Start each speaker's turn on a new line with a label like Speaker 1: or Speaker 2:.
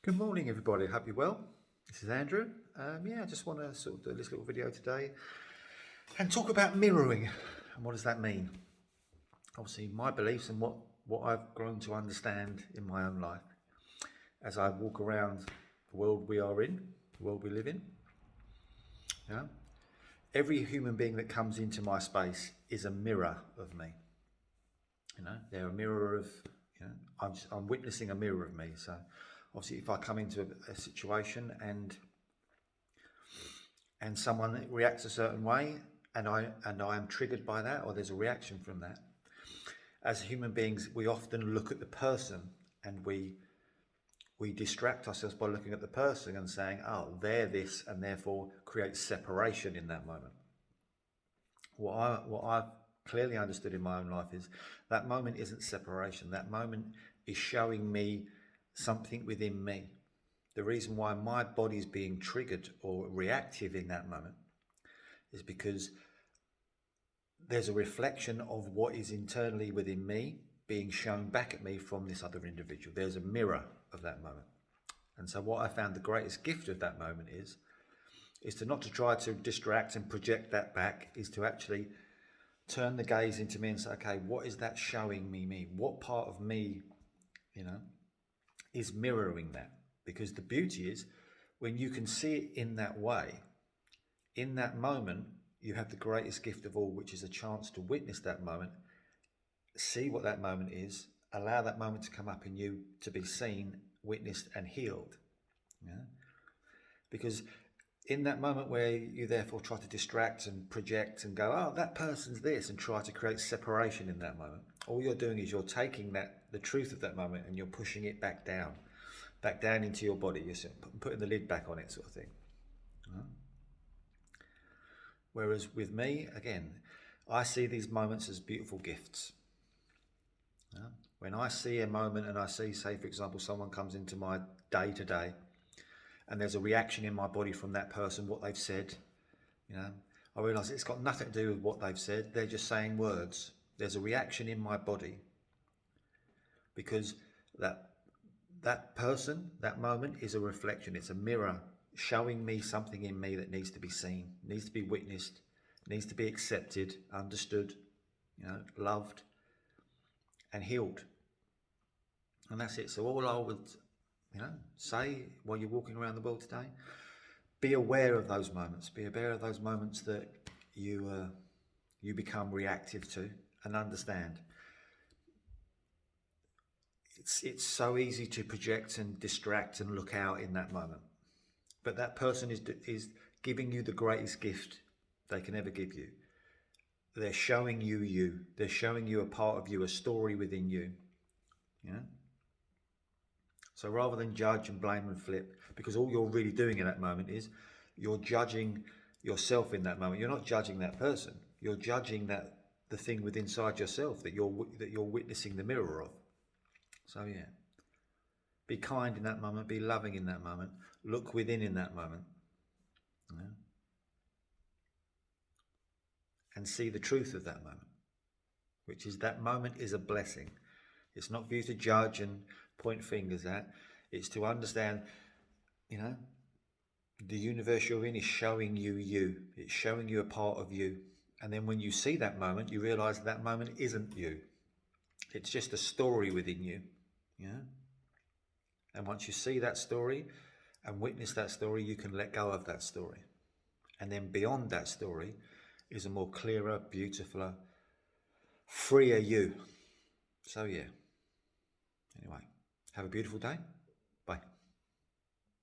Speaker 1: Good morning, everybody. Hope you're well. This is Andrew. I just want to sort of do this little video today and talk about mirroring and what does that mean. Obviously, my beliefs and what I've grown to understand in my own life as I walk around the world we are in, the world we live in. Yeah, every human being that comes into my space is a mirror of me. They're a mirror of. I'm witnessing a mirror of me. So obviously, if I come into a situation and someone reacts a certain way, and I am triggered by that, or there's a reaction from that, as human beings, we often look at the person and we distract ourselves by looking at the person and saying, "Oh, they're this," and therefore create separation in that moment. What I've clearly understood in my own life is that moment isn't separation. That moment is showing me something within me. The reason why my body is being triggered or reactive in that moment is because there's a reflection of what is internally within me being shown back at me from this other individual. There's a mirror of that moment. And so what I found the greatest gift of that moment is to not to try to distract and project that back, is to actually turn the gaze into me and say, okay, what is that showing me? What part of me, is mirroring that? Because the beauty is when you can see it in that way, in that moment, you have the greatest gift of all, which is a chance to witness that moment, see what that moment is, allow that moment to come up in you to be seen, witnessed and healed. Because in that moment where you therefore try to distract and project and go, oh, that person's this, and try to create separation in that moment, all you're doing is you're taking the truth of that moment and you're pushing it back down into your body. You're putting the lid back on it, sort of thing. Whereas with me, again, I see these moments as beautiful gifts. When I see a moment and I see, say, for example, someone comes into my day to day and there's a reaction in my body from that person, what they've said, I realise it's got nothing to do with what they've said. They're just saying words. There's a reaction in my body because that person, that moment is a reflection. It's a mirror showing me something in me that needs to be seen, needs to be witnessed, needs to be accepted, understood, loved and healed. And that's it. So all I would, say while you're walking around the world today, be aware of those moments. Be aware of those moments that you become reactive to, and understand. It's so easy to project and distract and look out in that moment, but that person is giving you the greatest gift they can ever give you. They're showing you. They're showing you a part of you, a story within you. So rather than judge and blame and flip, because all you're really doing in that moment is you're judging yourself in that moment. You're not judging that person. You're judging the thing within inside yourself that you're witnessing the mirror of. So be kind in that moment. Be loving in that moment. Look within in that moment. And see the truth of that moment, which is that moment is a blessing. It's not for you to judge and point fingers at. It's to understand, the universe you're in is showing you. It's showing you a part of you. And then when you see that moment, you realise that moment isn't you. It's just a story within you. And once you see that story and witness that story, you can let go of that story. And then beyond that story is a more clearer, beautifuler, freer you. So anyway, have a beautiful day. Bye.